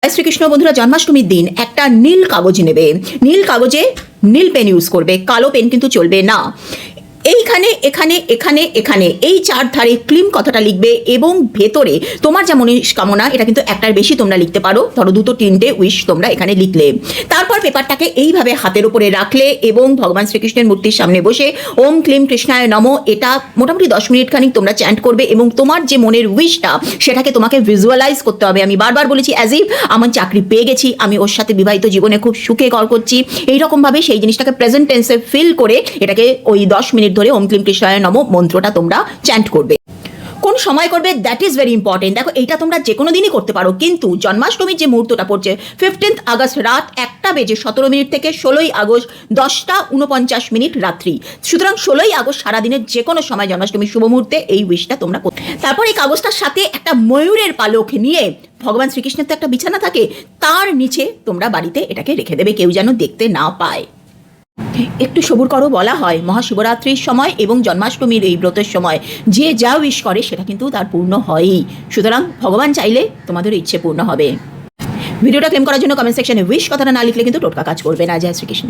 শ্রীকৃষ্ণ বন্ধুরা জন্মাষ্টমীর দিন একটা নীল কাগজ নেবে, নীল কাগজে নীল পেন ইউজ করবে, কালো পেন কিন্তু চলবে না। এইখানে এখানে এখানে এখানে এই চার ধারে ক্লিম কথাটা লিখবে এবং ভেতরে তোমার যা মনস্কামনা, এটা কিন্তু একটার বেশি তোমরা লিখতে পারো, ধরো দুটো তিনটে উইশ তোমরা এখানে লিখলে। তারপর পেপারটাকে এইভাবে হাতের উপরে রাখলে এবং ভগবান শ্রীকৃষ্ণের মূর্তির সামনে বসে ওম ক্লিম কৃষ্ণায় নমঃ এটা মোটামুটি 10 মিনিট খানিক তোমরা চ্যান্ট করবে এবং তোমার যে মনের উইশটা সেটাকে তোমাকে ভিজুয়ালাইজ করতে হবে। আমি বারবার বলেছি অ্যাজ ইফ আমার চাকরি পেয়ে গেছি, আমি ওর সাথে বিবাহিত জীবনে খুব সুখে ঘর করছি, এইরকমভাবে সেই জিনিসটাকে প্রেজেন্ট টেন্সে ফিল করে এটাকে ওই 10 মিনিট ধরে ওম ক্লিম কৃষ্ণায় নমঃ মন্ত্রটা তোমরা চ্যান্ট করবে। কোন সময় করবে দ্যাট ইজ ভেরি ইম্পর্টেন্ট। দেখো এইটা তোমরা যে কোনো দিনই করতে পারো, কিন্তু জন্মাষ্টমীর যে মুহূর্তটা পড়ছে 15 আগস্ট রাত 1:17 থেকে 16 আগস্ট 10:49 রাত্রি, সুতরাং 16 আগস্ট সারাদিনের যে কোনো সময় জন্মাষ্টমীর শুভ মুহূর্তে এই উইশটা তোমরা করতে। তারপর এই কাগজটার সাথে একটা ময়ূরের পালক নিয়ে, ভগবান শ্রীকৃষ্ণের তো একটা বিছানা থাকে, তার নিচে তোমরা বাড়িতে এটাকে রেখে দেবে, কেউ যেন দেখতে না পায়। একটু সবুর করো বলা হয় মহাশিবরাত্রির সময় এবং জন্মাষ্টমীর এই ব্রতের সময় যে যা উইশ করে সেটা কিন্তু তার পূর্ণ হয়ই, সুতরাং ভগবান চাইলে তোমাদের ইচ্ছে পূর্ণ হবে। ভিডিওটা ক্লেম করার জন্য কমেন্ট সেকশনে উইশ কথাটা না লিখলে কিন্তু টোটকা কাজ করবে না। জয় শ্রীকৃষ্ণ।